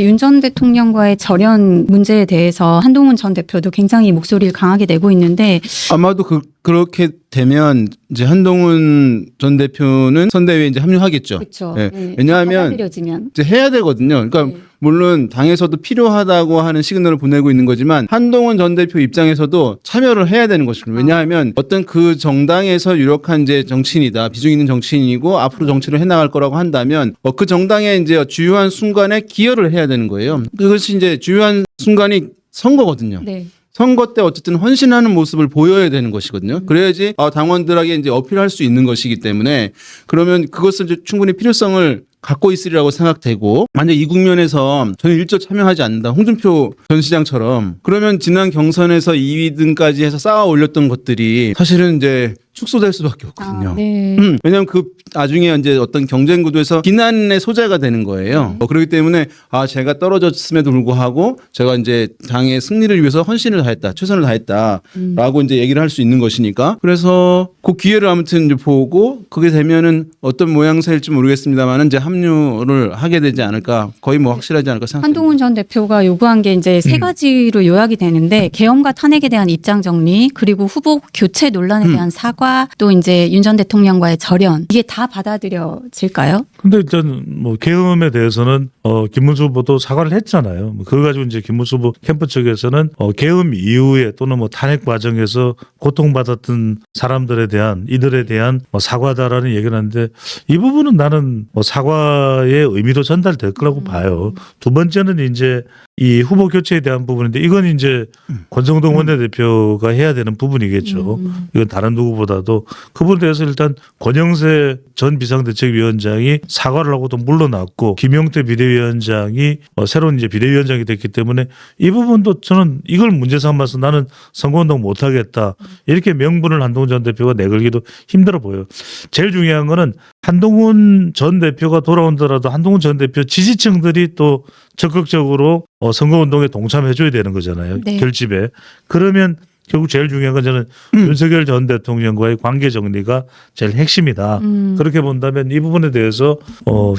윤 전 대통령과의 절연 문제에 대해서 한동훈 전 대표도 굉장히 목소리를 강하게 내고 있는데 아마도 그렇게 되면 이제 한동훈 전 대표는 선대위에 이제 합류하겠죠. 그렇죠. 네. 네. 왜냐하면 받아들여지면. 이제 해야 되거든요. 그러니까 네. 물론 당에서도 필요하다고 하는 시그널을 보내고 있는 거지만 한동훈 전 대표 입장에서도 참여를 해야 되는 것입니다. 왜냐하면 어떤 그 정당에서 유력한 이제 정치인이다, 비중 있는 정치인이고 앞으로 정치를 해나갈 거라고 한다면 그 정당의 이제 주요한 순간에 기여를 해야 되는 거예요. 그것이 이제 주요한 순간이 선거거든요. 네. 선거 때 어쨌든 헌신하는 모습을 보여야 되는 것이거든요. 그래야지 당원들에게 이제 어필할 수 있는 것이기 때문에 그러면 그것을 이제 충분히 필요성을 갖고 있으리라고 생각되고 만약 이 국면에서 저는 일절 참여하지 않는다. 홍준표 전 시장처럼 그러면 지난 경선에서 2위 등까지 해서 쌓아 올렸던 것들이 사실은 이제 축소될 수밖에 없거든요. 네. 왜냐하면 그 나중에 이제 어떤 경쟁 구도에서 비난의 소재가 되는 거예요. 그렇기 때문에 제가 떨어졌음에도 불구하고 제가 이제 당의 승리를 위해서 헌신을 다했다, 최선을 다했다라고 이제 얘기를 할 수 있는 것이니까 그래서 그 기회를 아무튼 이제 보고 그게 되면은 어떤 모양새일지 모르겠습니다만은 이제 합류를 하게 되지 않을까 거의 뭐 확실하지 않을까 생각합니다. 한동훈 전 대표가 요구한 게 이제 세 가지로 요약이 되는데 계엄과 탄핵에 대한 입장 정리 그리고 후보 교체 논란에 대한 사과 또 이제 윤 전 대통령과의 절연 이게 다 받아들여질까요? 근데 일단 뭐 계엄에 대해서는 김문수 후보도 사과를 했잖아요. 그거 가지고 이제 김문수 후보 캠프 측에서는 계엄 이후에 또는 뭐 탄핵 과정에서 고통받았던 사람들에 대한 이들에 대한 사과다라는 얘기를 하는데 이 부분은 나는 사과의 의미도 전달될 거라고 봐요. 두 번째는 이제 이 후보 교체에 대한 부분인데 이건 이제 권성동 원내대표가 해야 되는 부분이겠죠. 이건 다른 누구보다도 그 부분에 대해서 일단 권영세 전 비상대책위원장이 사과를 하고 또 물러났고 김용태 비대위원장이 새로운 이제 비대위원장이 됐기 때문에 이 부분도 저는 이걸 문제 삼아서 나는 선거운동 못하겠다 이렇게 명분을 한동훈 전 대표가 내걸기도 힘들어 보여요. 제일 중요한 거는 한동훈 전 대표가 돌아온더라도 한동훈 전 대표 지지층들이 또 적극적으로 선거운동에 동참해줘야 되는 거잖아요. 네. 결집에. 그러면 결국 제일 중요한 건 저는 윤석열 전 대통령과의 관계 정리가 제일 핵심이다. 그렇게 본다면 이 부분에 대해서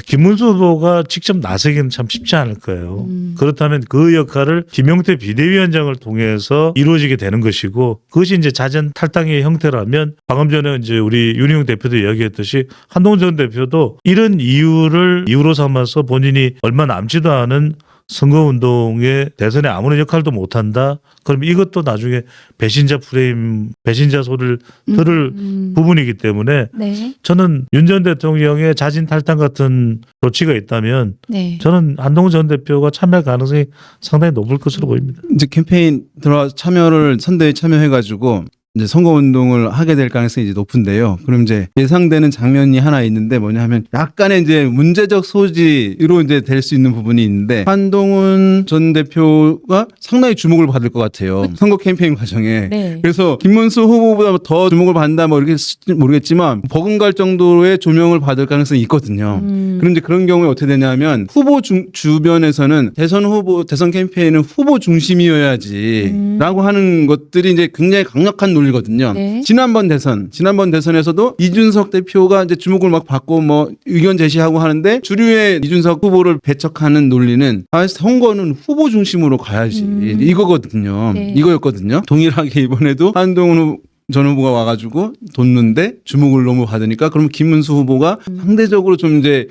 김문수 후보가 직접 나서기는 참 쉽지 않을 거예요. 그렇다면 그 역할을 김용태 비대위원장을 통해서 이루어지게 되는 것이고 그것이 이제 자전 탈당의 형태라면 방금 전에 이제 우리 윤희용 대표도 이야기했듯이 한동훈 전 대표도 이런 이유를 이유로 삼아서 본인이 얼마 남지도 않은 선거운동에 대선에 아무런 역할도 못한다. 그럼 이것도 나중에 배신자 프레임, 배신자 소리를 들을 부분이기 때문에 네. 저는 윤 전 대통령의 자진 탈당 같은 조치가 있다면 네. 저는 한동훈 전 대표가 참여할 가능성이 상당히 높을 것으로 보입니다. 이제 캠페인 들어와 참여를 선대에 참여해가지고 이제 선거운동을 하게 될 가능성이 이제 높은데요. 그럼 이제 예상되는 장면이 하나 있는데 뭐냐 하면 약간의 이제 문제적 소지로 이제 될 수 있는 부분이 있는데 한동훈 전 대표가 상당히 주목을 받을 것 같아요. 선거 캠페인 과정에. 네. 그래서 김문수 후보보다 더 주목을 받는다 뭐 이렇게 모르겠지만 버금갈 정도의 조명을 받을 가능성이 있거든요. 그럼 이제 그런 경우에 어떻게 되냐면 후보 주변에서는 대선 캠페인은 후보 중심이어야지라고 하는 것들이 이제 굉장히 강력한 논리거든요. 네. 지난번 대선에서도 이준석 대표가 이제 주목을 막 받고 뭐 의견 제시하고 하는데 주류의 이준석 후보를 배척하는 논리는 선거는 후보 중심으로 가야지 이거거든요. 네. 이거였거든요. 동일하게 이번에도 한동훈 전 후보가 와가지고 뒀는데 주목을 너무 받으니까 그러면 김문수 후보가 상대적으로 좀 이제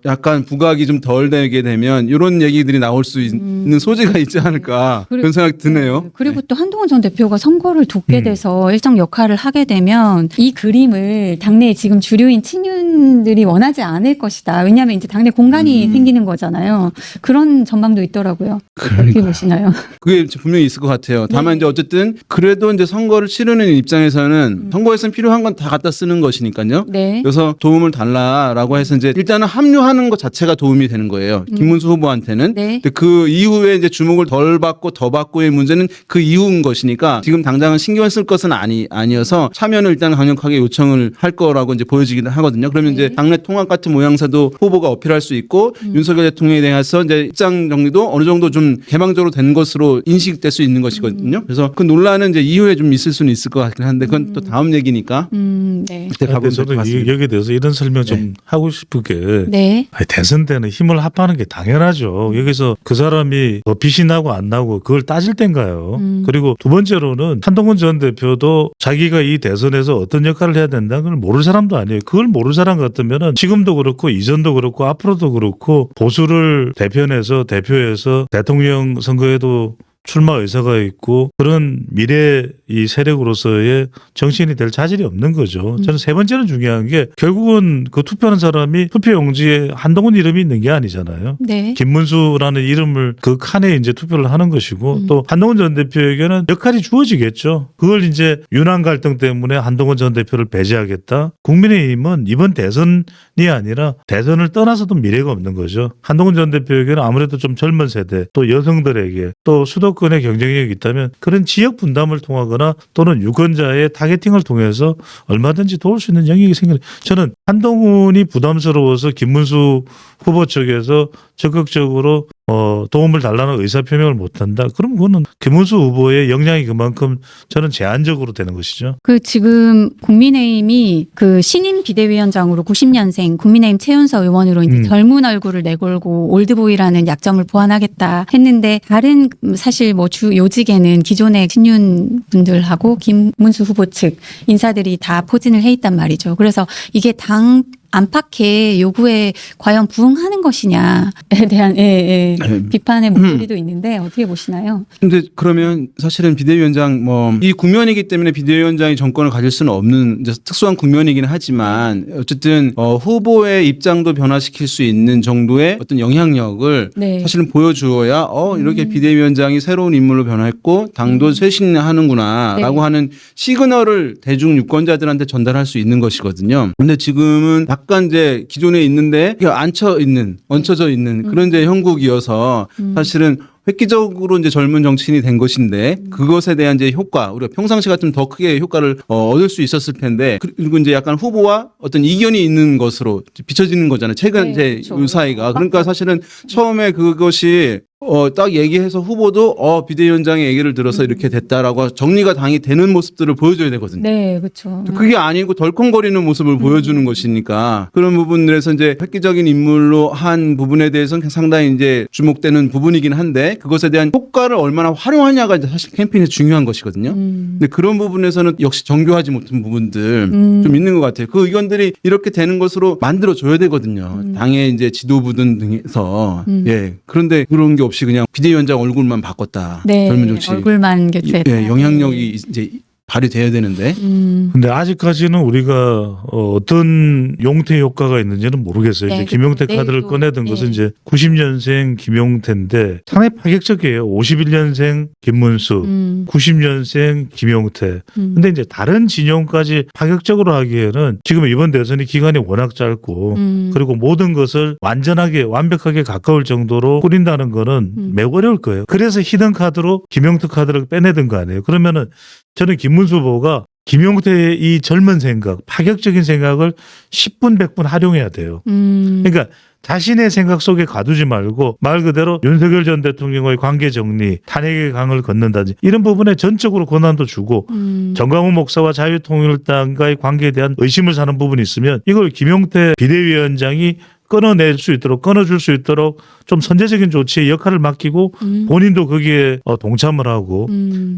약간 부각이 좀 덜 되게 되면 이런 얘기들이 나올 수 있는 소지가 있지 않을까 그런 생각이 드네요. 네. 그리고 또 한동훈 전 대표가 선거를 돕게 돼서 일정 역할을 하게 되면 이 그림을 당내에 지금 주류인 친윤들이 원하지 않을 것이다. 왜냐하면 이제 당내 공간이 생기는 거잖아요. 그런 전망도 있더라고요. 어떻게 보시나요? 그게 분명히 있을 것 같아요. 다만 이제 어쨌든 그래도 이제 선거를 치르는 입장에서는 선거에서는 필요한 건 다 갖다 쓰는 것이니까요. 네. 그래서 도움을 달라라고 해서 이제 일단은 합류하는 것 자체가 도움이 되는 거예요. 김문수 후보한테는. 네. 근데 그 이후에 이제 주목을 덜 받고 더 받고의 문제는 그 이후인 것이니까 지금 당장은 신경 쓸 것은 아니어서 참여는 일단 강력하게 요청을 할 거라고 이제 보여지긴 하거든요. 그러면 이제 당내 통합 같은 모양새도 후보가 어필할 수 있고 윤석열 대통령에 대해서 이제 입장 정리도 어느 정도 좀 개방적으로 된 것으로 인식될 수 있는 것이거든요. 그래서 그 논란은 이제 이후에 좀 있을 수는 있을 것 같긴 한데 그건 또 다음 얘기니까. 네. 그때 가보면 될 것 저도 같습니다. 여기에 대해서 이런 설명 좀 하고 싶은 게 네. 아니, 대선 때는 힘을 합하는 게 당연하죠. 여기서 그 사람이 뭐 빛이 나고 안 나고 그걸 따질 땐가요. 그리고 두 번째로는 한동훈 전 대표도 자기가 이 대선에서 어떤 역할을 해야 된다는 걸 모를 사람도 아니에요. 그걸 모를 사람 같으면은 지금도 그렇고 이전도 그렇고 앞으로도 그렇고 보수를 대표해서 대통령 선거에도 출마 의사가 있고 그런 미래 이 세력으로서의 정치인이 될 자질이 없는 거죠. 저는 세 번째는 중요한 게 결국은 그 투표하는 사람이 투표용지에 한동훈 이름이 있는 게 아니잖아요. 네. 김문수라는 이름을 그 칸에 이제 투표를 하는 것이고 또 한동훈 전 대표에게는 역할이 주어지겠죠. 그걸 이제 윤한 갈등 때문에 한동훈 전 대표를 배제하겠다. 국민의힘은 이번 대선이 아니라 대선을 떠나서도 미래가 없는 거죠. 한동훈 전 대표에게는 아무래도 좀 젊은 세대 또 여성들에게 또 수도권의 경쟁력이 있다면 그런 지역 분담을 통하거나 또는 유권자의 타겟팅을 통해서 얼마든지 도울 수 있는 영역이 생겨요. 저는 한동훈이 부담스러워서 김문수 후보 측에서 적극적으로 도움을 달라는 의사표명을 못한다. 그럼 그거는 김문수 후보의 역량이 그만큼 저는 제한적으로 되는 것이죠. 그 지금 국민의힘이 그 신임 비대위원장으로 90년생 국민의힘 최윤서 의원으로 이제 젊은 얼굴을 내걸고 올드보이라는 약점을 보완하겠다 했는데 다른 사실 뭐 주 요직에는 기존의 신윤 분들하고 김문수 후보 측 인사들이 다 포진을 해 있단 말이죠. 그래서 이게 당 안팎의 요구에 과연 부응하는 것이냐에 대한 비판의 목소리도 있는데 어떻게 보시나요? 근데 그러면 사실은 비대위원장 이 국면이기 때문에 비대위원장이 정권을 가질 수는 없는 이제 특수한 국면이긴 하지만 어쨌든 후보의 입장도 변화시킬 수 있는 정도의 어떤 영향력을 네. 사실은 보여주어야 이렇게 비대위원장이 새로운 인물로 변화했고 당도 쇄신하는구나라고 네. 하는 시그널을 대중 유권자들한테 전달할 수 있는 것이거든요. 근데 지금은 약간 이제 기존에 있는데 얹혀져 있는 그런 이제 형국이어서 사실은 획기적으로 이제 젊은 정치인이 된 것인데 그것에 대한 이제 효과, 우리가 평상시 같으면 더 크게 효과를 얻을 수 있었을 텐데 그리고 이제 약간 후보와 어떤 이견이 있는 것으로 비춰지는 거잖아요. 최근 네, 이제 그렇죠. 이 사이가. 그러니까 사실은 처음에 그것이 딱 얘기해서 후보도 비대위원장의 얘기를 들어서 이렇게 됐다라고 정리가 당이 되는 모습들을 보여줘야 되거든요. 네, 그렇죠. 그게 아니고 덜컹거리는 모습을 보여주는 것이니까 그런 부분들에서 이제 획기적인 인물로 한 부분에 대해서는 상당히 이제 주목되는 부분이긴 한데 그것에 대한 효과를 얼마나 활용하냐가 이제 사실 캠페인에 중요한 것이거든요. 근데 그런 부분에서는 역시 정교하지 못한 부분들 좀 있는 것 같아요. 그 의견들이 이렇게 되는 것으로 만들어 줘야 되거든요. 당의 이제 지도부들 등에서 그런데 그런 게 없이 그냥 비대위원장 얼굴만 바꿨다. 네, 젊은 정치. 얼굴만 교체했다. 영향력이 이제 발휘돼야 되는데. 근데 아직까지는 우리가 어떤 용태 효과가 있는지는 모르겠어요. 네, 이제 김용태 그렇죠. 카드를 내일도, 꺼내든 네. 것은 이제 90년생 김용태인데 상당히 파격적이에요. 51년생 김문수, 90년생 김용태. 근데 이제 다른 진영까지 파격적으로 하기에는 지금 이번 대선이 기간이 워낙 짧고 그리고 모든 것을 완벽하게 가까울 정도로 꾸린다는 거는 매우 어려울 거예요. 그래서 히든 카드로 김용태 카드를 빼내든 거 아니에요. 그러면은 저는 김문수 후보가 김용태의 이 젊은 생각, 파격적인 생각을 10분, 100분 활용해야 돼요. 그러니까 자신의 생각 속에 가두지 말고 말 그대로 윤석열 전 대통령의 관계 정리, 탄핵의 강을 걷는다든지 이런 부분에 전적으로 권한도 주고 정강훈 목사와 자유통일당과의 관계에 대한 의심을 사는 부분이 있으면 이걸 김용태 비대위원장이 끊어줄 수 있도록 좀 선제적인 조치의 역할을 맡기고 본인도 거기에 동참을 하고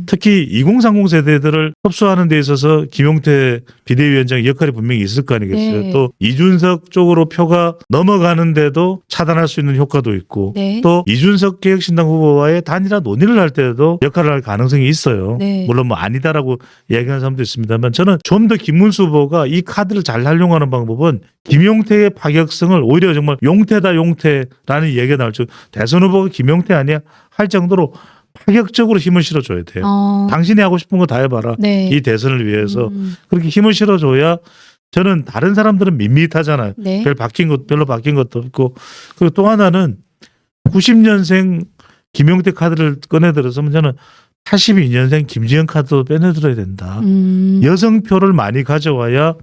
특히 2030 세대들을 흡수하는 데 있어서 김용태 비대위원장의 역할이 분명히 있을 거 아니겠어요. 네. 또 이준석 쪽으로 표가 넘어가는데도 차단할 수 있는 효과도 있고 네. 또 이준석 개혁신당 후보와의 단일화 논의를 할 때도 역할을 할 가능성이 있어요. 네. 물론 뭐 아니다라고 얘기하는 사람도 있습니다만 저는 좀 더 김문수 후보가 이 카드를 잘 활용하는 방법은 김용태의 파격성을 오히려 정말 용태라는 얘기가 나올 줄 대선 후보가 김용태 아니야 할 정도로 파격적으로 힘을 실어줘야 돼요. 당신이 하고 싶은 거 다 해봐라. 네. 이 대선을 위해서 그렇게 힘을 실어줘야 저는 다른 사람들은 밋밋하잖아요. 네. 별로 바뀐 것도 없고 그리고 또 하나는 90년생 김용태 카드를 꺼내들어서 저는 82년생 김지영 카드도 빼내들어야 된다. 여성표를 많이 가져와야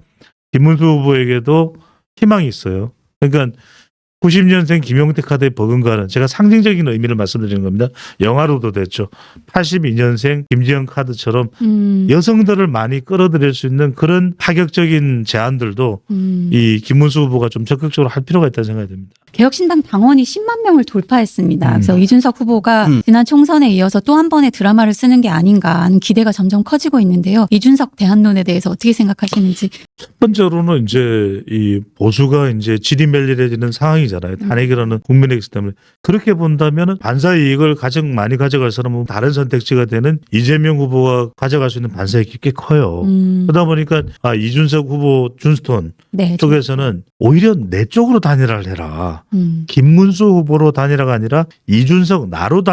김문수 후보에게도 희망이 있어요. 그러니까 90년생 김용태 카드의 버금가는 제가 상징적인 의미를 말씀드리는 겁니다. 영화로도 됐죠. 82년생 김지영 카드처럼 여성들을 많이 끌어들일 수 있는 그런 파격적인 제안들도 이 김문수 후보가 좀 적극적으로 할 필요가 있다는 생각이 듭니다. 개혁신당 당원이 10만 명을 돌파했습니다. 그래서 이준석 후보가 지난 총선에 이어서 또 한 번의 드라마를 쓰는 게 아닌가 하는 기대가 점점 커지고 있는데요. 이준석 대안론에 대해서 어떻게 생각하시는지. 첫 번째로는 이제 이 보수가 이제 지리멸렬해지는 상황이잖아요. 탄핵이라는 국민의 있기 때문에 그렇게 본다면은 반사 이익을 가장 많이 가져갈 사람은 다른 선택지가 되는 이재명 후보가 가져갈 수 있는 반사 이익이 꽤 커요. 그러다 보니까 이준석 후보 준스톤 네, 쪽에서는 오히려 내 쪽으로 단일화를 해라. 김문수 후보로 단일화가 아니라 이준석 나로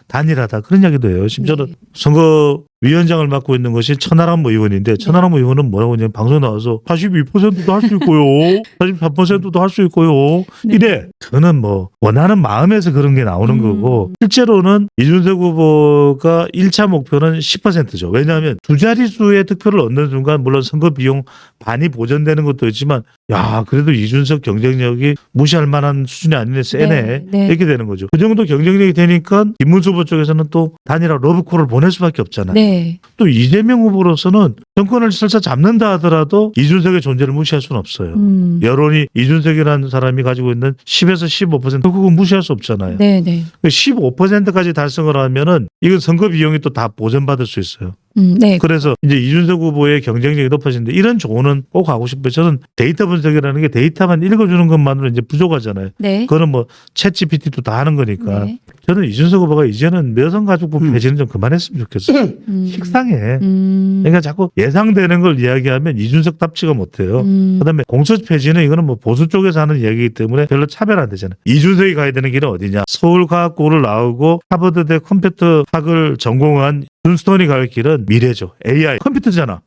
단일하다 그런 이야기도 해요. 심지어는 선거위원장을 맡고 있는 것이 천하람 의원인데 천하람 의원은 뭐라고 하냐면 방송에 나와서 42%도 할 수 있고요. 43%도 할 수 있고요. 이래. 저는 뭐 원하는 마음에서 그런 게 나오는 거고 실제로는 이준석 후보가 1차 목표는 10%죠. 왜냐하면 두 자릿수의 득표를 얻는 순간 물론 선거 비용 반이 보전되는 것도 있지만 야 그래도 이준석 경쟁력이 무시할 만한 수준이 아니네 세네 네. 이렇게 되는 거죠. 그 정도 경쟁력이 되니까 김문수 후보 쪽에서는 또 단일화 러브콜을 보낼 수밖에 없잖아요. 네. 또 이재명 후보로서는 정권을 설사 잡는다 하더라도 이준석의 존재를 무시할 수는 없어요. 여론이 이준석이라는 사람이 가지고 있는 10에서 15% 그거 무시할 수 없잖아요. 네, 네. 15%까지 달성을 하면은 이건 선거 비용이 또 다 보전받을 수 있어요. 네. 그래서 이제 이준석 후보의 경쟁력이 높아지는데 이런 조언은 꼭 하고 싶어요. 저는 데이터 분석이라는 게 데이터만 읽어주는 것만으로 이제 부족하잖아요. 네. 그거는 뭐 챗GPT도 다 하는 거니까. 네. 저는 이준석 후보가 이제는 여성가족부 폐지는 좀 그만했으면 좋겠어요. 식상해. 그러니까 자꾸 예상되는 걸 이야기하면 이준석답지가 못해요. 그다음에 공소 폐지는 이거는 뭐 보수 쪽에서 하는 이야기이기 때문에 별로 차별 안 되잖아요. 이준석이 가야 되는 길은 어디냐? 서울과학고를 나오고 하버드대 컴퓨터학을 전공한 준스톤이 갈 길은 미래죠. AI 컴퓨터잖아.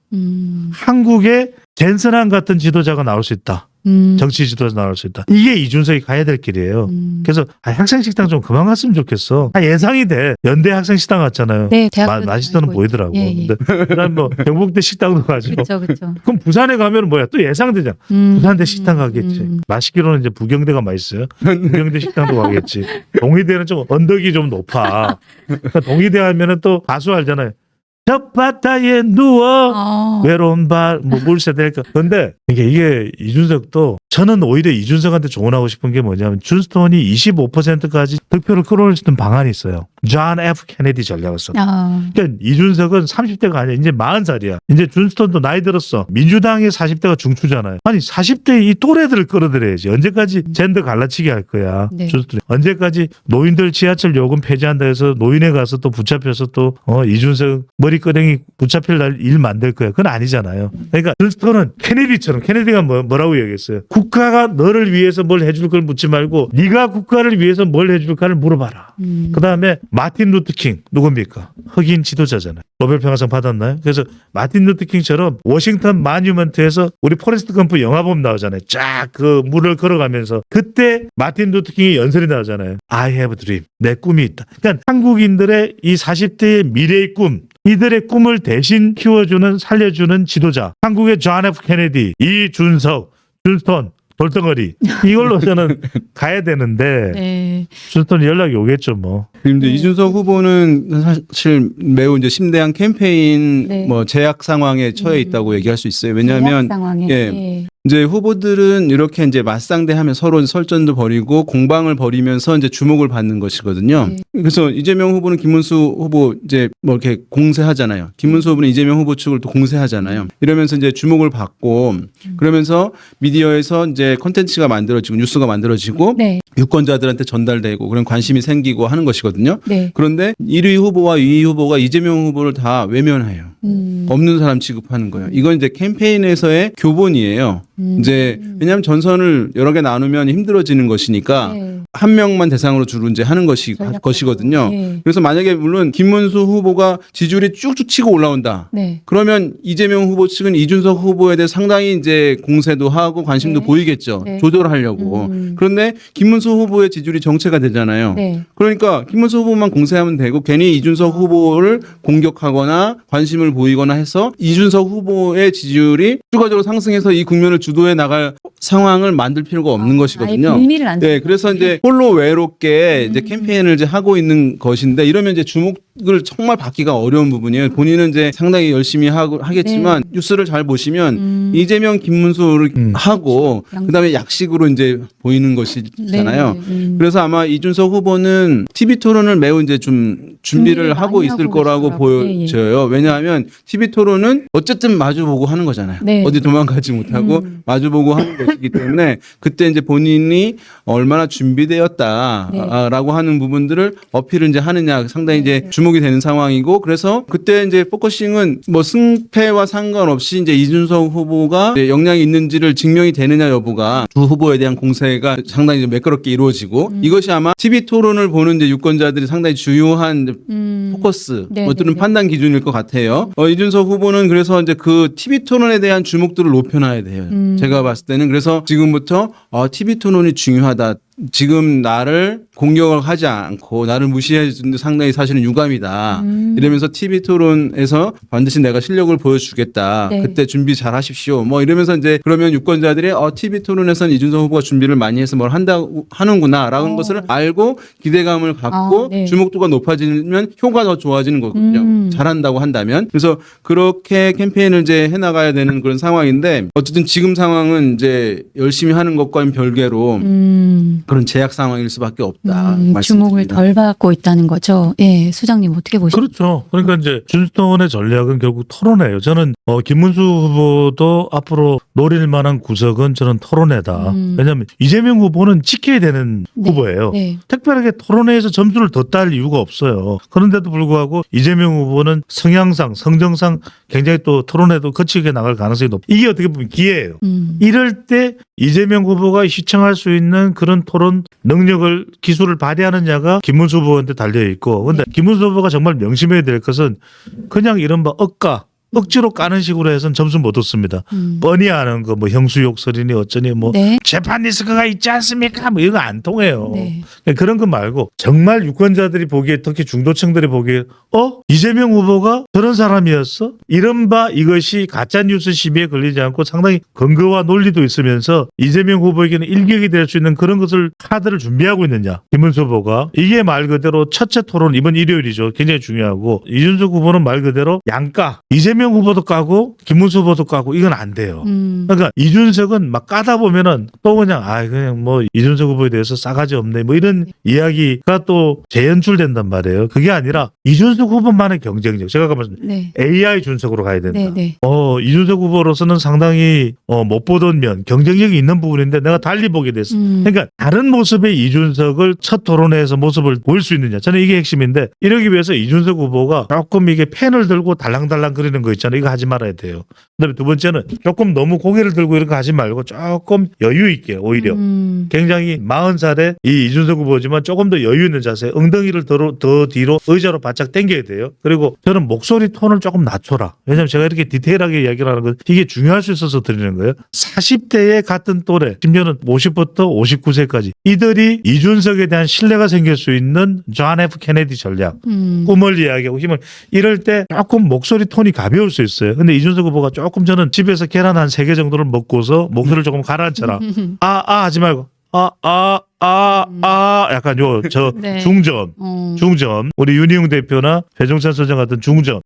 한국에 젠슨한 같은 지도자가 나올 수 있다. 정치 지도자 나올 수 있다. 이게 이준석이 가야 될 길이에요. 그래서 학생식당 좀 그만 갔으면 좋겠어. 예상이 돼. 연대 학생식당 갔잖아요. 네, 대학교 맛있어는 보이더라고. 예, 예. 근데 그다음 뭐 경북대 식당도 가죠. 그렇죠, 그렇죠. 그럼 부산에 가면 뭐야? 또 예상되잖아. 부산대 식당 가겠지. 맛있기로는 이제 부경대가 맛있어요. 부경대 식당도 가겠지. 동의대는 좀 언덕이 좀 높아. 그러니까 동의대 하면은 또 가수 알잖아요. 저 바다에 누워 외로운 물새 될까. 그런데 이게 이준석도 저는 오히려 이준석한테 조언하고 싶은 게 뭐냐면 준스톤이 25%까지 득표를 끌어올릴 수 있는 방안이 있어요. 존 F 케네디 전략을 써. 그러니까 이준석은 30대가 아니야. 이제 40살이야. 이제 준스톤도 나이 들었어. 민주당의 40대가 중추잖아요. 아니 40대 이 또래들을 끌어들여야지. 언제까지 젠더 갈라치기 할 거야. 네. 준스톤이. 언제까지 노인들 지하철 요금 폐지한다 해서 노인에 가서 또 붙잡혀서 또 이준석 머리끄댕이 붙잡힐 날 일 만들 거야. 그건 아니잖아요. 그러니까 준스톤은 케네디처럼 케네디가 뭐라고 얘기했어요. 국가가 너를 위해서 뭘 해줄 걸 묻지 말고 네가 국가를 위해서 뭘 해줄까를 물어봐라. 그다음에 마틴 루터킹 누굽니까? 흑인 지도자잖아요. 노벨평화상 받았나요? 그래서 마틴 루터킹처럼 워싱턴 마뉴먼트에서 우리 포레스트 검프 영화 보면 나오잖아요. 쫙 그 물을 걸어가면서 그때 마틴 루터킹의 연설이 나오잖아요. I have a dream. 내 꿈이 있다. 그러니까 한국인들의 이 40대의 미래의 꿈 이들의 꿈을 대신 키워주는 살려주는 지도자 한국의 존 F 케네디 이준석 준스톤 돌덩어리 이걸로 저는 가야 되는데 네. 준스톤 연락이 오겠죠 뭐. 그런데 이준석 후보는 사실 매우 이제 심대한 캠페인 네. 뭐 제약 상황에 처해 있다고 얘기할 수 있어요. 왜냐하면 상황에. 예. 네. 이제 후보들은 이렇게 이제 맞상대하면 서로 설전도 벌이고 공방을 벌이면서 이제 주목을 받는 것이거든요. 그래서 이재명 후보는 김문수 후보 이제 뭐 이렇게 공세하잖아요. 김문수 후보는 이재명 후보 측을 또 공세하잖아요. 이러면서 이제 주목을 받고 그러면서 미디어에서 이제 콘텐츠가 만들어지고 뉴스가 만들어지고 네. 유권자들한테 전달되고 그런 관심이 생기고 하는 것이거든요. 네. 그런데 1위 후보와 2위 후보가 이재명 후보를 다 외면해요. 없는 사람 취급하는 거예요. 이건 이제 캠페인에서의 교본이에요. 이제 왜냐하면 전선을 여러 개 나누면 힘들어지는 것이니까 네. 한 명만 대상으로 주로 이제 하는 것이거든요. 네. 그래서 만약에 물론 김문수 후보가 지지율이 쭉쭉 치고 올라온다. 네. 그러면 이재명 후보 측은 이준석 후보에 대해 상당히 이제 공세도 하고 관심도 네. 보이겠죠. 네. 조절하려고. 그런데 김문수 후보의 지지율이 정체가 되잖아요. 네. 그러니까 김문수 후보만 공세하면 되고 괜히 이준석 후보를 공격하거나 관심을 보이거나 해서 이준석 후보의 지지율이 추가적으로 상승해서 이 국면을 주도해 나갈 상황을 만들 필요가 없는 것이거든요. 아예 빌미를 안 네, 그래서 이제 홀로 외롭게 이제 캠페인을 이제 하고 있는 것인데 이러면 이제 주목을 정말 받기가 어려운 부분이에요. 본인은 이제 상당히 열심히 하겠지만 뉴스를 잘 보시면 이재명, 김문수를 하고 그다음에 약식으로 이제 보이는 것이잖아요. 그래서 아마 이준석 후보는 TV 토론을 매우 이제 좀 준비를 하고 있을 거라고 보여져요. 왜냐하면 TV 토론은 어쨌든 마주보고 하는 거잖아요. 네. 어디 도망가지 못하고 마주보고 하는 것이기 때문에 그때 이제 본인이 얼마나 준비되었다라고 하는 부분들을 어필을 이제 하느냐 상당히 이제 주목이 되는 상황이고 그래서 그때 이제 포커싱은 뭐 승패와 상관없이 이제 이준석 후보가 이제 역량이 있는지를 증명이 되느냐 여부가 두 후보에 대한 공세가 상당히 좀 매끄럽게 이루어지고 이것이 아마 TV 토론을 보는 이제 유권자들이 상당히 주요한 포커스 어떤 판단 기준일 것 같아요. 이준석 후보는 그래서 이제 그 TV 토론에 대한 주목도를 높여놔야 돼요. 제가 봤을 때는 그래서 지금부터 TV 토론이 중요하다. 지금 나를 공격을 하지 않고 나를 무시해 주는데 상당히 사실은 유감이다. 이러면서 TV 토론에서 반드시 내가 실력을 보여주겠다. 네. 그때 준비 잘 하십시오. 뭐 이러면서 이제 그러면 유권자들이 TV 토론에서는 이준석 후보가 준비를 많이 해서 뭘 하는구나라는 것을 알고 기대감을 갖고 네. 주목도가 높아지면 효과가 더 좋아지는 거거든요. 잘한다고 한다면. 그래서 그렇게 캠페인을 이제 해나가야 되는 그런 상황인데 어쨌든 지금 상황은 이제 열심히 하는 것과는 별개로 그런 제약 상황일 수밖에 없다. 주목을 덜 받고 있다는 거죠. 예, 수장님 어떻게 보십니까? 그렇죠. 그러니까 이제 준스톤의 전략은 결국 토론회예요. 저는 김문수 후보도 앞으로 노릴 만한 구석은 저는 토론회다. 왜냐하면 이재명 후보는 지켜야 되는 후보예요. 네. 특별하게 토론회에서 점수를 더 딸 이유가 없어요. 그런데도 불구하고 이재명 후보는 성향상, 성정상 굉장히 또 토론회도 거치게 나갈 가능성이 높고 이게 어떻게 보면 기회예요. 이럴 때 이재명 후보가 시청할 수 있는 그런 토론 능력을 기술을 발휘하느냐가 김문수 후보한테 달려 있고 근데 김문수 후보가 정말 명심해야 될 것은 그냥 이른바 억지로 까는 식으로 해서는 점수 못 얻습니다. 뻔히 하는 거 뭐 형수욕설이니 어쩌니 뭐 재판 리스크가 있지 않습니까? 뭐 이런 거 안 통해요. 그런 거 말고 정말 유권자들이 보기에 특히 중도층들이 보기에 이재명 후보가 저런 사람이었어? 이른바 이것이 가짜뉴스 시비에 걸리지 않고 상당히 근거와 논리도 있으면서 이재명 후보에게는 일격이 될 수 있는 그런 것을 카드를 준비하고 있느냐. 김문수 후보가 이게 말 그대로 첫째 토론 이번 일요일이죠. 굉장히 중요하고 이준석 후보는 말 그대로 양가 이재명 후보도 까고 김문수 후보도 까고 이건 안 돼요. 그러니까 이준석은 막 까다 보면은 또 그냥 그냥 뭐 이준석 후보에 대해서 싸가지 없네 뭐 이런 이야기가 또 재연출된단 말이에요. 그게 아니라 이준석 후보만의 경쟁력. 제가 가면 AI 준석으로 가야 된다. 이준석 후보로서는 상당히 못 보던 면 경쟁력이 있는 부분인데 내가 달리 보게 됐어. 그러니까 다른 모습의 이준석을 첫 토론회에서 모습을 보일 수 있느냐. 저는 이게 핵심인데 이러기 위해서 이준석 후보가 조금 이게 펜을 들고 달랑달랑 그리는 거 있잖아요. 이거 하지 말아야 돼요. 그다음에 두 번째는 조금 너무 고개를 들고 이런 거 하지 말고 조금 여유 있게 오히려 굉장히 40살에 이 이준석 후보지만 조금 더 여유 있는 자세 엉덩이를 더 뒤로 의자로 바짝 당겨야 돼요. 그리고 저는 목소리 톤을 조금 낮춰라. 왜냐하면 제가 이렇게 디테일하게 이야기를 하는 건 이게 중요할 수 있어서 드리는 거예요. 40대의 같은 또래 심지어는 50부터 59세까지 이들이 이준석에 대한 신뢰가 생길 수 있는 존 F 케네디 전략 꿈을 이야기하고 힘을 이럴 때 조금 목소리 톤이 가벼울 수 있어요. 근데 이준석 후보가 조금 저는 집에서 계란 한 3개 정도를 먹고서 목소리를 조금 가라앉혀라. 하지 말고 약간 중전 우리 윤희용 대표나 배종찬 소장 같은 중전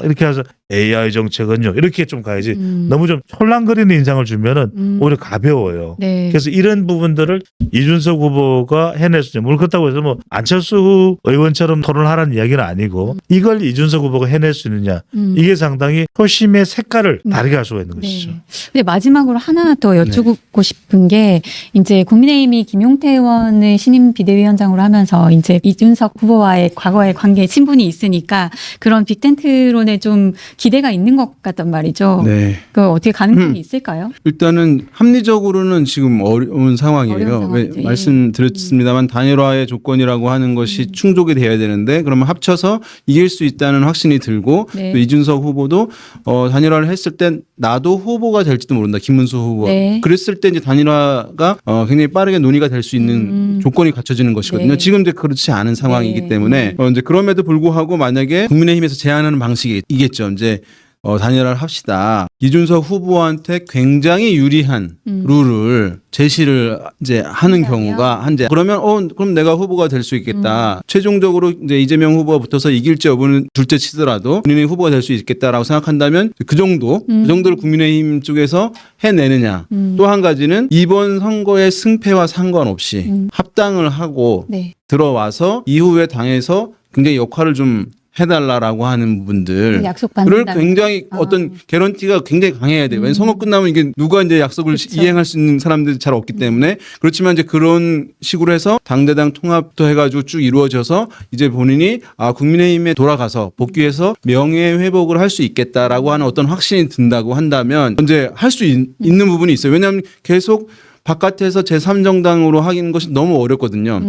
이렇게 해서 AI 정책은요 이렇게 좀 가야지 너무 좀 촐랑거리는 인상을 주면은 오히려 가벼워요. 그래서 이런 부분들을 이준석 후보가 해낼 수 있는 물론 그렇다고 해서 뭐 안철수 의원처럼 토론하라는 이야기는 아니고 이걸 이준석 후보가 해낼 수 있느냐 이게 상당히 표심의 색깔을 다르게 할 수가 있는 것이죠. 근데 마지막으로 하나 더 여쭙고 싶은 게 이제 국민의힘이 김용태 의원을 신임 비대위원장으로 하면서 이제 이준석 후보와의 과거의 관계에 친분이 있으니까 그런 빅텐트론에 좀 기대가 있는 것 같단 말이죠. 그 어떻게 가능성이 있을까요? 일단은 합리적으로는 지금 어려운 상황이에요. 말씀드렸습니다만 단일화의 조건이라고 하는 것이 충족이 돼야 되는데 그러면 합쳐서 이길 수 있다는 확신이 들고 또 이준석 후보도 단일화를 했을 때 나도 후보가 될지도 모른다. 김문수 후보가. 그랬을 때 이제 단일화가 굉장히 빠르게 논의가 될 수 있는 조건이 갖춰지는 것이거든요. 지금 이제 그렇지 않은 상황이기 때문에 이제 그럼에도 불구하고 만약에 국민의힘에서 제안하는 방식이 이겠죠. 이제 단일화를 합시다. 이준석 후보한테 굉장히 유리한 룰을 제시를 이제 하는 경우가 한제. 그러면 그럼 내가 후보가 될 수 있겠다. 최종적으로 이제 이재명 후보가 붙어서 이길지 여부는 둘째 치더라도 본인이 후보가 될 수 있겠다라고 생각한다면 그 정도를 국민의힘 쪽에서 해내느냐. 또 한 가지는 이번 선거의 승패와 상관없이 합당을 하고 네. 들어와서 이후에 당에서 굉장히 역할을 좀 해달라라고 하는 부분들. 약속받는다. 그걸 굉장히 어떤 개런티가 굉장히 강해야 돼요. 왜냐면 선거 끝나면 이게 누가 이제 약속을 그쵸. 이행할 수 있는 사람들이 잘 없기 때문에 그렇지만 이제 그런 식으로 해서 당대당 통합도 해가지고 쭉 이루어져서 이제 본인이 국민의힘에 돌아가서 복귀해서 명예 회복을 할 수 있겠다라고 하는 어떤 확신이 든다고 한다면 이제 할 수 있는 부분이 있어요. 왜냐하면 계속 바깥에서 제3정당으로 하는 것이 너무 어렵거든요.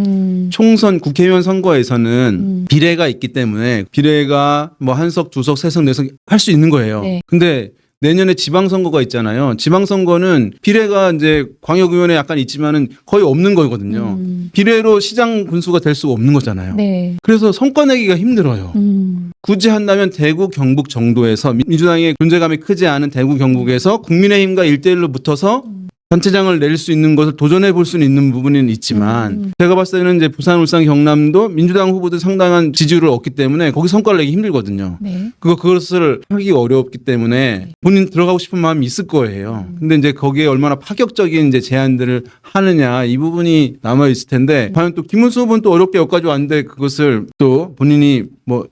총선 국회의원 선거에서는 비례가 있기 때문에 비례가 뭐 한석, 두석, 세석, 네석 할 수 있는 거예요. 네. 근데 내년에 지방선거가 있잖아요. 지방선거는 비례가 이제 광역의원에 약간 있지만은 거의 없는 거거든요. 비례로 시장 군수가 될 수가 없는 거잖아요. 네. 그래서 성과 내기가 힘들어요. 굳이 한다면 대구, 경북 정도에서 민주당의 존재감이 크지 않은 대구, 경북에서 국민의힘과 1대1로 붙어서 단체장을 낼 수 있는 것을 도전해 볼 수는 있는 부분은 있지만 제가 봤을 때는 이제 부산, 울산, 경남도 민주당 후보들 상당한 지지율을 얻기 때문에 거기 성과를 내기 힘들거든요. 네. 그것을 하기 어렵기 때문에 본인 들어가고 싶은 마음이 있을 거예요. 근데 이제 거기에 얼마나 파격적인 이제 제안들을 하느냐 이 부분이 남아 있을 텐데 과연 또 김문수 후보는 또 어렵게 여기까지 왔는데 그것을 또 본인이 뭐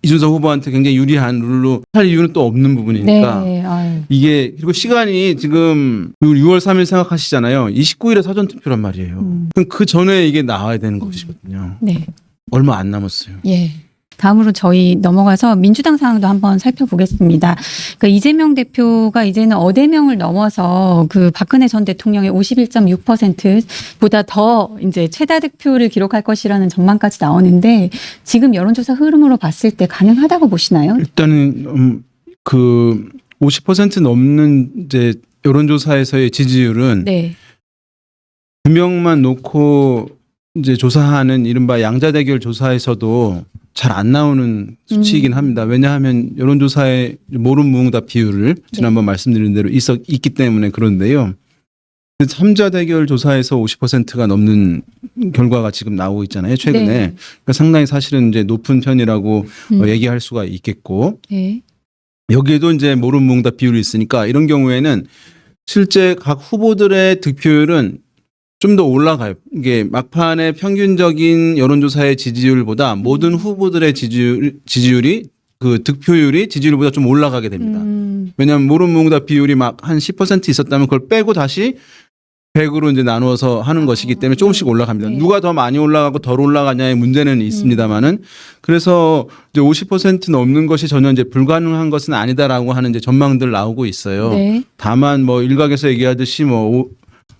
이준석 후보한테 굉장히 유리한 룰로 할 이유는 또 없는 부분이니까 네. 아유. 이게 그리고 시간이 지금 6월 3일 생각하시잖아요. 29일에 사전 투표란 말이에요. 그럼 그 전에 이게 나와야 되는 것이거든요. 네. 얼마 안 남았어요. 예. 다음으로 저희 넘어가서 민주당 상황도 한번 살펴보겠습니다. 그러니까 이재명 대표가 이제는 어대명을 넘어서 그 박근혜 전 대통령의 51.6%보다 더 이제 최다 득표를 기록할 것이라는 전망까지 나오는데 지금 여론조사 흐름으로 봤을 때 가능하다고 보시나요? 일단은 그 50% 넘는 이제 여론조사에서의 지지율은 네. 2명만 놓고 이제 조사하는 이른바 양자대결 조사에서도 잘 안 나오는 수치이긴 합니다. 왜냐하면 여론조사의 모름무응답 비율을 지난번 말씀드린 대로 있기 때문에 그런데요. 3자 대결 조사에서 50%가 넘는 결과가 지금 나오고 있잖아요. 최근에. 네. 그러니까 상당히 사실은 이제 높은 편이라고 얘기할 수가 있겠고 네. 여기에도 이제 모름무응답 비율이 있으니까 이런 경우에는 실제 각 후보들의 득표율은 좀 더 올라가요. 이게 막판의 평균적인 여론조사의 지지율보다 모든 후보들의 지지율이 그 득표율이 지지율보다 좀 올라가게 됩니다. 왜냐하면 모름무응답 비율이 막 한 10% 있었다면 그걸 빼고 다시 100으로 이제 나누어서 하는 것이기 때문에 조금씩 올라갑니다. 네. 누가 더 많이 올라가고 덜 올라가냐의 문제는 있습니다만은 그래서 이제 50% 넘는 것이 전혀 이제 불가능한 것은 아니다라고 하는 이제 전망들 나오고 있어요. 네. 다만 뭐 일각에서 얘기하듯이 뭐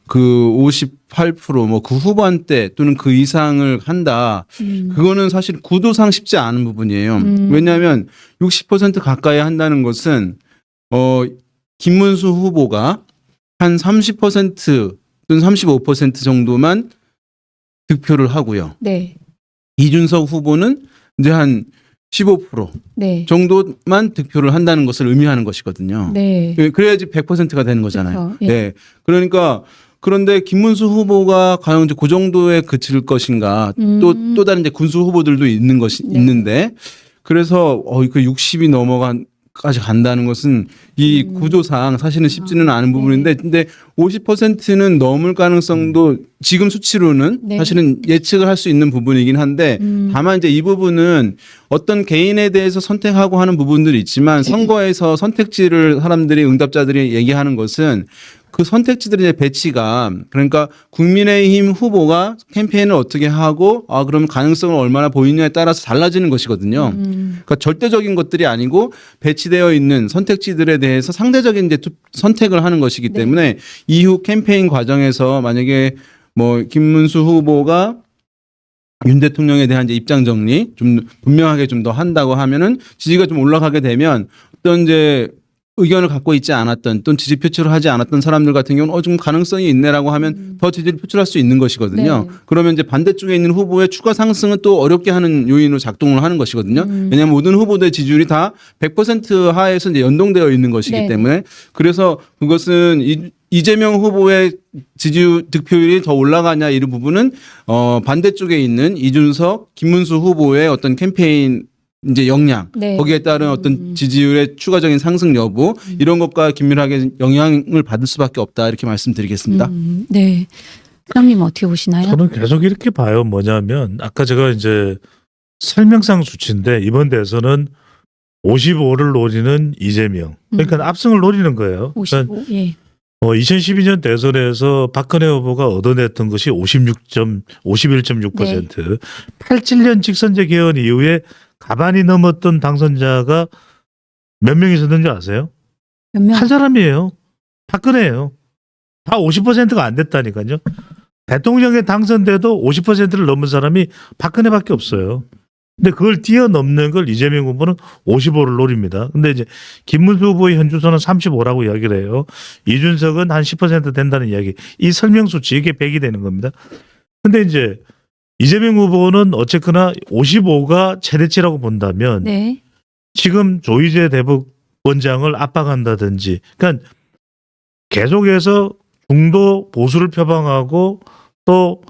그 58% 뭐 그 후반대 또는 그 이상을 한다. 그거는 사실 구도상 쉽지 않은 부분이에요. 왜냐하면 60% 가까이 한다는 것은 김문수 후보가 한 30% 또는 35% 정도만 득표를 하고요. 네. 이준석 후보는 이제 한 15% 네. 정도만 득표를 한다는 것을 의미하는 것이거든요. 네. 그래야지 100%가 되는 거잖아요. 그렇죠. 예. 네. 그러니까 그런데 김문수 후보가 과연 이제 그 정도에 그칠 것인가 또 다른 이제 군수 후보들도 있는 것이 네. 있는데 그래서 그 60이 넘어간까지 간다는 것은 이 구조상 사실은 쉽지는 않은 부분인데 근데 50%는 넘을 가능성도 지금 수치로는 네. 사실은 예측을 할 수 있는 부분이긴 한데 다만 이제 이 부분은 어떤 개인에 대해서 선택하고 하는 부분들이 있지만 선거에서 선택지를 사람들이 응답자들이 얘기하는 것은 그 선택지들의 배치가 그러니까 국민의힘 후보가 캠페인을 어떻게 하고 그러면 가능성을 얼마나 보이느냐에 따라서 달라지는 것이거든요. 그러니까 절대적인 것들이 아니고 배치되어 있는 선택지들에 대해서 상대적인 이제 선택을 하는 것이기 때문에 이후 캠페인 과정에서 만약에 뭐 김문수 후보가 윤 대통령에 대한 이제 입장 정리 좀 분명하게 좀 더 한다고 하면은 지지가 좀 올라가게 되면 어떤 이제 의견을 갖고 있지 않았던 또는 지지 표출을 하지 않았던 사람들 같은 경우는 좀 가능성이 있네라고 하면 더 지지를 표출할 수 있는 것이거든요. 네. 그러면 이제 반대쪽에 있는 후보의 추가 상승은 또 어렵게 하는 요인으로 작동을 하는 것이거든요. 왜냐하면 모든 후보들의 지지율이 다 100% 하에서 이제 연동되어 있는 것이기 네. 때문에 그래서 그것은 이재명 후보의 지지율 득표율이 더 올라가냐 이런 부분은 반대쪽에 있는 이준석, 김문수 후보의 어떤 캠페인 이제 역량 네. 거기에 따른 어떤 지지율의 추가적인 상승 여부 이런 것과 긴밀하게 영향을 받을 수밖에 없다 이렇게 말씀드리겠습니다. 네. 부장님 어떻게 보시나요? 저는 계속 이렇게 봐요. 뭐냐면 아까 제가 이제 설명상 수치인데 이번 대선은 55를 노리는 이재명. 그러니까 압승을 노리는 거예요. 55. 예. 2012년 대선에서 박근혜 후보가 얻어냈던 것이 51.6%. 87년 직선제 개헌 이후에 가반이 넘었던 당선자가 몇 명 있었는지 아세요? 몇 명? 한 사람이에요. 박근혜예요. 다 50%가 안 됐다니까요. 대통령에 당선돼도 50%를 넘은 사람이 박근혜밖에 없어요. 근데 그걸 뛰어넘는 걸 이재명 후보는 55를 노립니다. 근데 이제 김문수 후보의 현주소는 35라고 이야기를 해요. 이준석은 한 10% 된다는 이야기. 이 설명 수치 이게 100이 되는 겁니다. 근데 이제 이재명 후보는 어쨌거나 55가 최대치라고 본다면 네. 지금 조희재 대법원장을 압박한다든지 그러니까 계속해서 중도 보수를 표방하고 또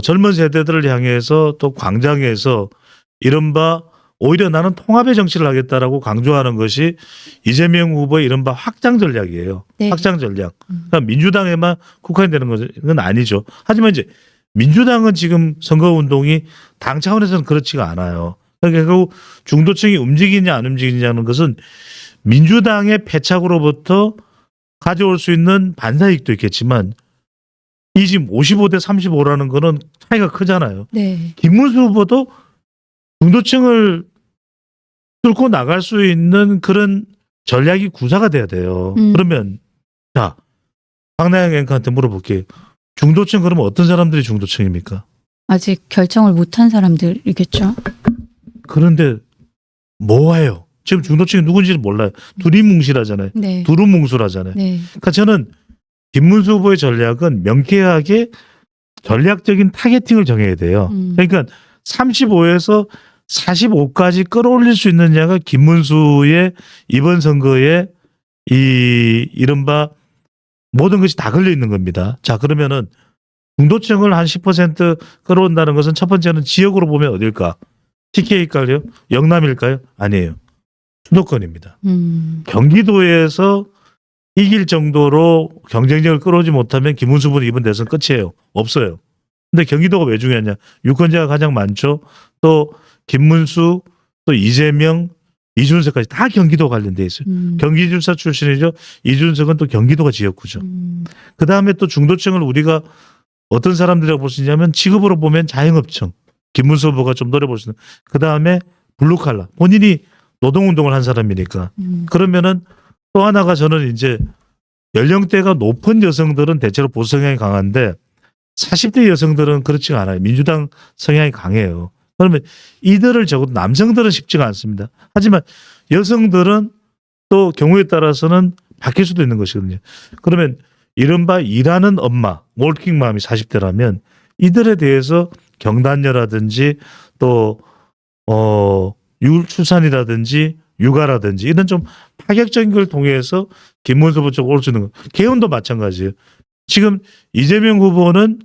젊은 세대들을 향해서 또 광장에서 이른바 오히려 나는 통합의 정치를 하겠다라고 강조하는 것이 이재명 후보의 이른바 확장 전략이에요. 네. 확장 전략. 그러니까 민주당에만 국한되는 것은 아니죠. 하지만 이제 민주당은 지금 선거운동이 당 차원에서는 그렇지가 않아요. 그러니까 결국 중도층이 움직이냐 안 움직이냐는 것은 민주당의 패착으로부터 가져올 수 있는 반사이익도 있겠지만 이 지금 55대 35라는 거는 차이가 크잖아요. 네. 김문수 후보도 중도층을 뚫고 나갈 수 있는 그런 전략이 구사가 돼야 돼요. 그러면 자 박나영 앵커한테 물어볼게요. 중도층 그러면 어떤 사람들이 중도층입니까? 아직 결정을 못한 사람들이겠죠. 그런데 뭐예요? 지금 중도층이 누군지는 몰라요. 두리뭉실하잖아요. 네. 두루뭉술하잖아요. 네. 그러니까 저는 김문수 후보의 전략은 명쾌하게 전략적인 타겟팅을 정해야 돼요. 그러니까 35에서 45까지 끌어올릴 수 있느냐가 김문수의 이번 선거에 이른바 모든 것이 다 걸려 있는 겁니다. 자, 그러면은 중도층을 한 10% 끌어온다는 것은 첫 번째는 지역으로 보면 어딜까? TK일까요? 영남일까요? 아니에요. 수도권입니다. 경기도에서 이길 정도로 경쟁력을 끌어오지 못하면 김문수 후보는 이번 대선 끝이에요. 없어요. 근데 경기도가 왜 중요하냐? 유권자가 가장 많죠. 또 김문수, 또 이재명, 이준석까지 다 경기도 관련돼 있어요. 경기지사 출신이죠. 이준석은 또 경기도가 지역구죠. 그다음에 또 중도층을 우리가 어떤 사람들이라고 볼 수 있냐면 직업으로 보면 자영업층. 김문수 후보가 좀 노려볼 수 있는. 그다음에 블루칼라. 본인이 노동운동을 한 사람이니까. 그러면은 또 하나가 저는 이제 연령대가 높은 여성들은 대체로 보수 성향이 강한데 40대 여성들은 그렇지가 않아요. 민주당 성향이 강해요. 그러면 이들을 적어도 남성들은 쉽지가 않습니다. 하지만 여성들은 또 경우에 따라서는 바뀔 수도 있는 것이거든요. 그러면 이른바 일하는 엄마, 월킹맘이 40대라면 이들에 대해서 경단녀라든지 또 출산이라든지 육아라든지 이런 좀 파격적인 걸 통해서 김문수 후보 쪽으로 올 수 있는 거. 개헌도 마찬가지예요. 지금 이재명 후보는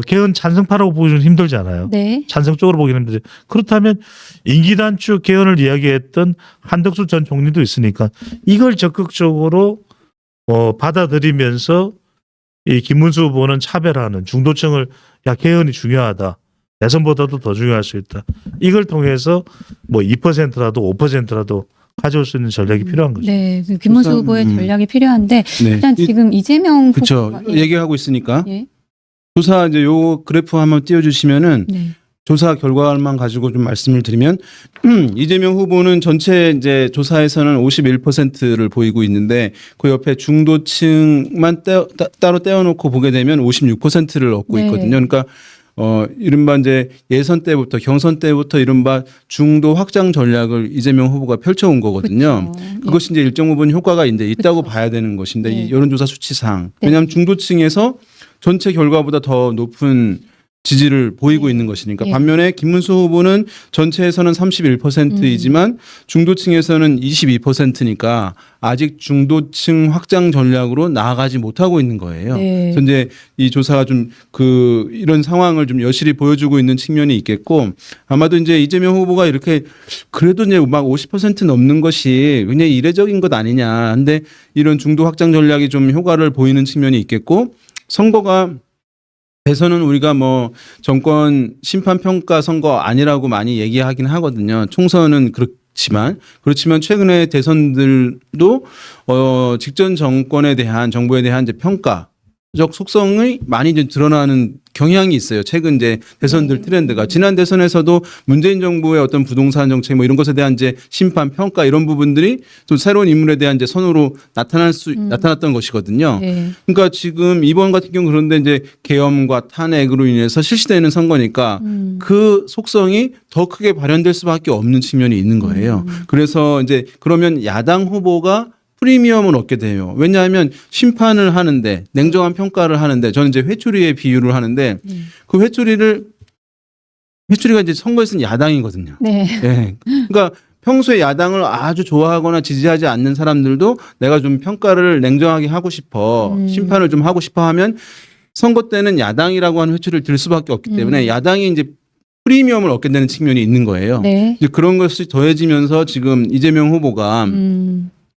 개헌 찬성파라고 보기는 힘들잖아요. 네. 찬성 쪽으로 보기는 힘들죠. 그렇다면 임기 단축 개헌을 이야기했던 한덕수 전 총리도 있으니까 이걸 적극적으로 받아들이면서 이 김문수 후보는 차별하는 중도층을 야 개헌이 중요하다. 대선보다도 더 중요할 수 있다. 이걸 통해서 뭐 2%라도 5%라도 가져올 수 있는 전략이 필요한 거죠. 네. 김문수 우선, 후보의 전략이 필요한데 네. 일단 지금 이재명 그렇죠. 후보가 얘기하고 있으니까 예. 조사 이제 요 그래프 한번 띄워주시면은 네. 조사 결과만 가지고 좀 말씀을 드리면 이재명 후보는 전체 이제 조사에서는 51%를 보이고 있는데 그 옆에 중도층만 따로 떼어놓고 보게 되면 56%를 얻고 네. 있거든요. 그러니까 이른바 이제 예선 때부터 경선 때부터 이른바 중도 확장 전략을 이재명 후보가 펼쳐온 거거든요. 그렇죠. 그것이 이제 일정 부분 효과가 이제 있다고 그렇죠. 봐야 되는 것인데 네. 이 여론조사 수치상 네. 왜냐하면 중도층에서 전체 결과보다 더 높은 지지를 보이고 네. 있는 것이니까 네. 반면에 김문수 후보는 전체에서는 31%이지만 중도층에서는 22%니까 아직 중도층 확장 전략으로 나아가지 못하고 있는 거예요. 네. 그래서 이제 이 조사가 좀 이런 상황을 좀 여실히 보여주고 있는 측면이 있겠고 아마도 이제 이재명 후보가 이렇게 그래도 이제 막 50% 넘는 것이 굉장히 이례적인 것 아니냐. 근데 이런 중도 확장 전략이 좀 효과를 보이는 측면이 있겠고 선거가 대선은 우리가 뭐 정권 심판 평가 선거 아니라고 많이 얘기하긴 하거든요. 총선은 그렇지만 최근에 대선들도 직전 정권에 대한 정부에 대한 이제 평가적 속성이 많이 좀 드러나는 경향이 있어요. 최근 이제 대선들 트렌드가 지난 대선에서도 문재인 정부의 어떤 부동산 정책 뭐 이런 것에 대한 이제 심판 평가 이런 부분들이 또 새로운 인물에 대한 이제 선호로 나타났던 것이거든요. 네. 그러니까 지금 이번 같은 경우 그런데 이제 계엄과 탄핵으로 인해서 실시되는 선거니까 그 속성이 더 크게 발현될 수밖에 없는 측면이 있는 거예요. 그래서 이제 그러면 야당 후보가 프리미엄을 얻게 돼요. 왜냐하면 심판을 하는데 냉정한 평가를 하는데 저는 이제 회초리의 비유를 하는데 그 회초리가 이제 선거에서는 야당이거든요. 네. 네. 그러니까 평소에 야당을 아주 좋아하거나 지지하지 않는 사람들도 내가 좀 평가를 냉정하게 하고 싶어 심판을 좀 하고 싶어 하면 선거 때는 야당이라고 하는 회초리를 들 수밖에 없기 때문에 야당이 이제 프리미엄을 얻게 되는 측면이 있는 거예요. 네. 이제 그런 것이 더해지면서 지금 이재명 후보가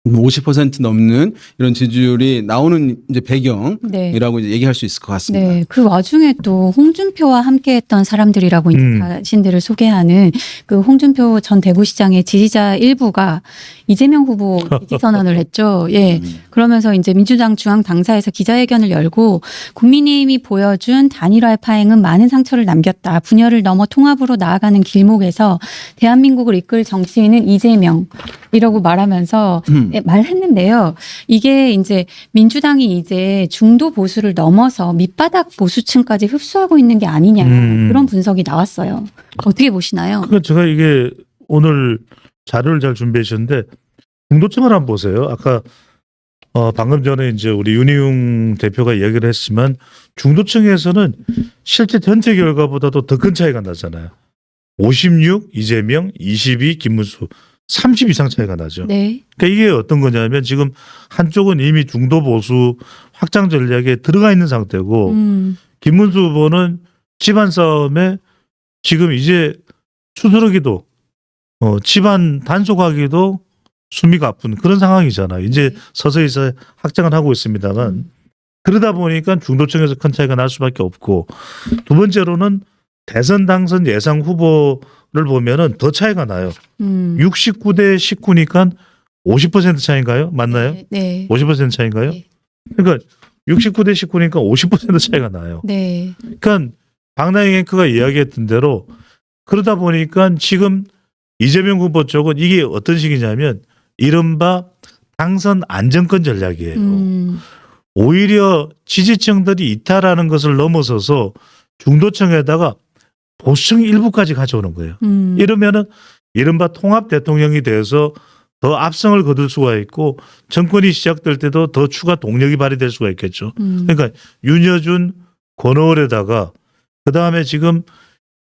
50% 넘는 이런 지지율이 나오는 이제 배경이라고 이제 얘기할 수 있을 것 같습니다. 네, 그 와중에 또 홍준표와 함께했던 사람들이라고 이제 자신들을 소개하는 그 홍준표 전 대구시장의 지지자 일부가 이재명 후보 지지 선언을 했죠. 예, 그러면서 이제 민주당 중앙 당사에서 기자회견을 열고 국민의힘이 보여준 단일화의 파행은 많은 상처를 남겼다. 분열을 넘어 통합으로 나아가는 길목에서 대한민국을 이끌 정치인은 이재명이라고 말하면서 말했는데요. 이게 이제 민주당이 이제 중도 보수를 넘어서 밑바닥 보수층까지 흡수하고 있는 게 아니냐 그런 분석이 나왔어요. 어떻게 보시나요? 그러니까 제가 이게 오늘 자료를 잘 준비하셨는데 중도층을 한번 보세요. 아까 방금 전에 이제 우리 윤희용 대표가 이야기를 했지만 중도층에서는 실제 전체 결과보다도 더 큰 차이가 나잖아요. 56 이재명, 22 김문수, 30 이상 차이가 나죠. 네. 그러니까 이게 어떤 거냐면 지금 한쪽은 이미 중도 보수 확장 전략에 들어가 있는 상태고 김문수 후보는 집안 싸움에 지금 이제 추스르기도 집안 단속하기도 숨이 아픈 그런 상황이잖아요. 이제 서서히 확장을 하고 있습니다만 그러다 보니까 중도층에서 큰 차이가 날 수밖에 없고 두 번째로는 대선 당선 예상 후보를 보면은 더 차이가 나요. 69대 19니까 50% 차이인가요? 맞나요? 네. 50% 차이인가요? 네. 그러니까 69대 19니까 50% 차이가 나요. 네. 그러니까 박나영 앵커가 이야기했던 대로 그러다 보니까 지금 이재명 후보 쪽은 이게 어떤 식이냐면 이른바 당선 안정권 전략이에요. 오히려 지지층들이 이탈하는 것을 넘어서서 중도층에다가 보수층 일부까지 가져오는 거예요. 이러면은 이른바 통합 대통령이 돼서 더 압승을 거둘 수가 있고 정권이 시작될 때도 더 추가 동력이 발휘될 수가 있겠죠. 그러니까 윤여준, 권오을에다가 그다음에 지금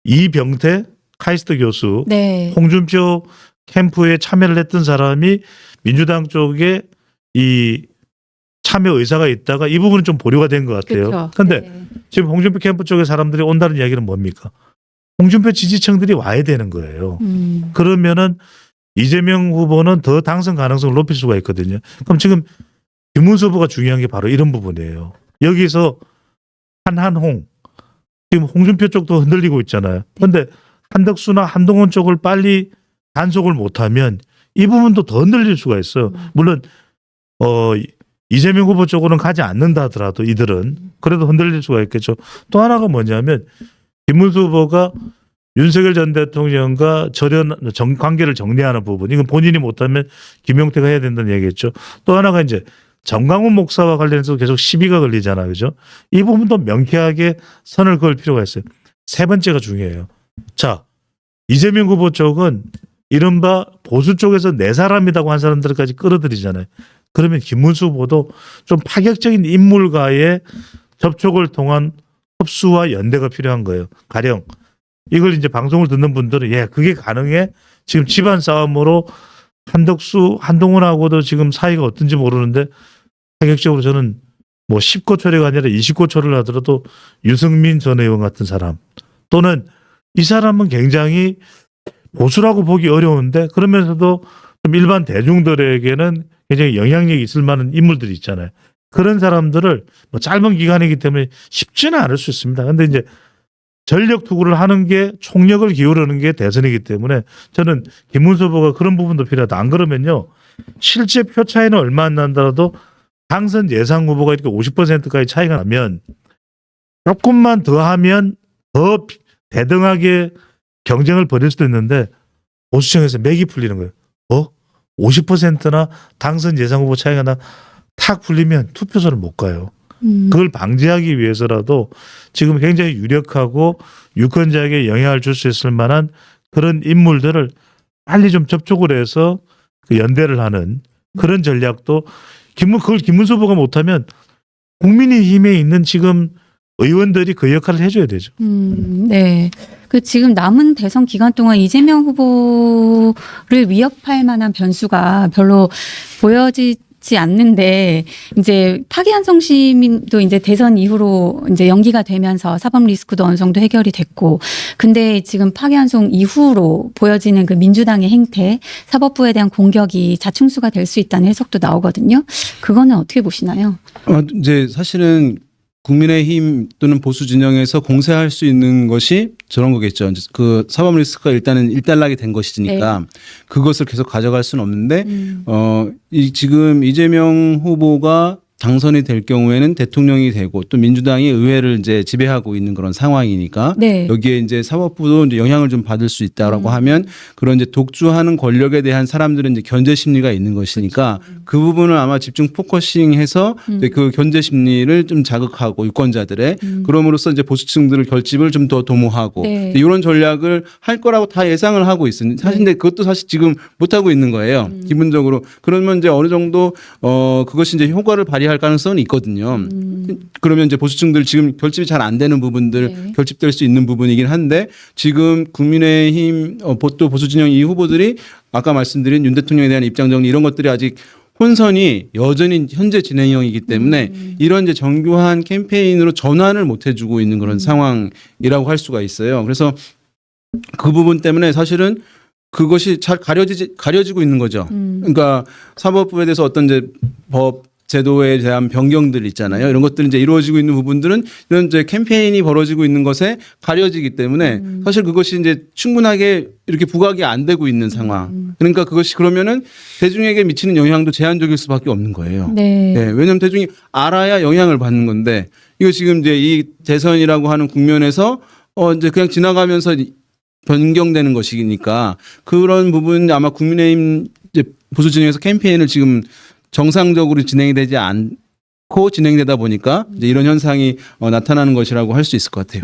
이병태 카이스트 교수, 네. 홍준표 캠프에 참여를 했던 사람이 민주당 쪽에 이 참여 의사가 있다가 이 부분은 좀 보류가 된 것 같아요. 그런데 네. 지금 홍준표 캠프 쪽의 사람들이 온다는 이야기는 뭡니까? 홍준표 지지층들이 와야 되는 거예요. 그러면은 이재명 후보는 더 당선 가능성을 높일 수가 있거든요. 그럼 지금 김문수 후보가 중요한 게 바로 이런 부분이에요. 여기서 한한홍 지금 홍준표 쪽도 흔들리고 있잖아요. 그런데 한덕수나 한동훈 쪽을 빨리 단속을 못하면 이 부분도 더 흔들릴 수가 있어요. 물론 이재명 후보 쪽으로는 가지 않는다 하더라도 이들은 그래도 흔들릴 수가 있겠죠. 또 하나가 뭐냐면 김문수 후보가 윤석열 전 대통령과 관계를 정리하는 부분. 이건 본인이 못하면 김용태가 해야 된다는 얘기겠죠. 또 하나가 이제 정강훈 목사와 관련해서 계속 시비가 걸리잖아요. 그죠? 이 부분도 명쾌하게 선을 그을 필요가 있어요. 세 번째가 중요해요. 자, 이재명 후보 쪽은 이른바 보수 쪽에서 내 사람이라고 한 사람들까지 끌어들이잖아요. 그러면 김문수 후보도 좀 파격적인 인물과의 접촉을 통한 흡수와 연대가 필요한 거예요. 가령 이걸 이제 방송을 듣는 분들은 예, 그게 가능해? 지금 집안 싸움으로 한덕수, 한동훈하고도 지금 사이가 어떤지 모르는데 파격적으로 저는 뭐 10고 초례가 아니라 20고 초를 하더라도 유승민 전 의원 같은 사람 또는 이 사람은 굉장히 보수라고 보기 어려운데 그러면서도 좀 일반 대중들에게는 굉장히 영향력이 있을 만한 인물들이 있잖아요. 그런 사람들을 뭐 짧은 기간이기 때문에 쉽지는 않을 수 있습니다. 근데 이제 전력 투구를 하는 게 총력을 기울이는 게 대선이기 때문에 저는 김문수 후보가 그런 부분도 필요하다. 안 그러면요. 실제 표 차이는 얼마 안 난다라도 당선 예상 후보가 이렇게 50%까지 차이가 나면 조금만 더 하면 더 대등하게 경쟁을 벌일 수도 있는데 보수층에서 맥이 풀리는 거예요. 50%나 당선 예상 후보 차이가 탁 풀리면 투표소를 못 가요. 그걸 방지하기 위해서라도 지금 굉장히 유력하고 유권자에게 영향을 줄 수 있을 만한 그런 인물들을 빨리 좀 접촉을 해서 그 연대를 하는 그런 전략도 그걸 김문수 후보가 못하면 국민의힘에 있는 지금 의원들이 그 역할을 해줘야 되죠. 네. 그 지금 남은 대선 기간 동안 이재명 후보를 위협할 만한 변수가 별로 보여지지 않는데 이제 파기환송 시민도 이제 대선 이후로 이제 연기가 되면서 사법 리스크도 어느 정도 해결이 됐고 근데 지금 파기환송 이후로 보여지는 그 민주당의 행태 사법부에 대한 공격이 자충수가 될 수 있다는 해석도 나오거든요. 그거는 어떻게 보시나요? 이제 사실은 국민의힘 또는 보수 진영에서 공세할 수 있는 것이 저런 거겠죠. 이제 그 사법 리스크가 일단은 일단락이 된 것이니까 그것을 계속 가져갈 수는 없는데 지금 이재명 후보가 당선이 될 경우에는 대통령이 되고 또 민주당이 의회를 이제 지배하고 있는 그런 상황이니까 네. 여기에 이제 사법부도 이제 영향을 좀 받을 수 있다라고 하면 그런 이제 독주하는 권력에 대한 사람들은 이제 견제 심리가 있는 것이니까 그 부분을 아마 집중 포커싱해서 이제 그 견제 심리를 좀 자극하고 유권자들의 그럼으로써 이제 보수층들을 결집을 좀 더 도모하고 네. 이런 전략을 할 거라고 다 예상을 하고 있습니다. 사실 근데 그것도 사실 지금 못 하고 있는 거예요. 기본적으로 그러면 이제 어느 정도 그것이 이제 효과를 발휘할 가능성은 있거든요. 그러면 이제 보수층들 지금 결집이 잘 안 되는 부분들 결집될 수 있는 부분이긴 한데 지금 국민의힘 또 보수 진영 이 후보들이 아까 말씀드린 윤 대통령에 대한 입장 정리 이런 것들이 아직 혼선이 여전히 현재 진행형이기 때문에 이런 이제 정교한 캠페인으로 전환을 못 해주고 있는 그런 상황이라고 할 수가 있어요. 그래서 그 부분 때문에 사실은 그것이 잘 가려지고 있는 거죠. 그러니까 사법부에 대해서 어떤 이제 법 제도에 대한 변경들 있잖아요. 이런 것들이 이제 이루어지고 있는 부분들은 이런 이제 캠페인이 벌어지고 있는 것에 가려지기 때문에 사실 그것이 이제 충분하게 이렇게 부각이 안 되고 있는 상황. 그러니까 그것이 그러면은 대중에게 미치는 영향도 제한적일 수밖에 없는 거예요. 네. 왜냐하면 대중이 알아야 영향을 받는 건데 이거 지금 이제 이 대선이라고 하는 국면에서 이제 그냥 지나가면서 변경되는 것이니까 그런 부분 아마 국민의힘 이제 보수 진영에서 캠페인을 지금 정상적으로 진행이 되지 않고 진행되다 보니까 이제 이런 현상이 나타나는 것이라고 할 수 있을 것 같아요.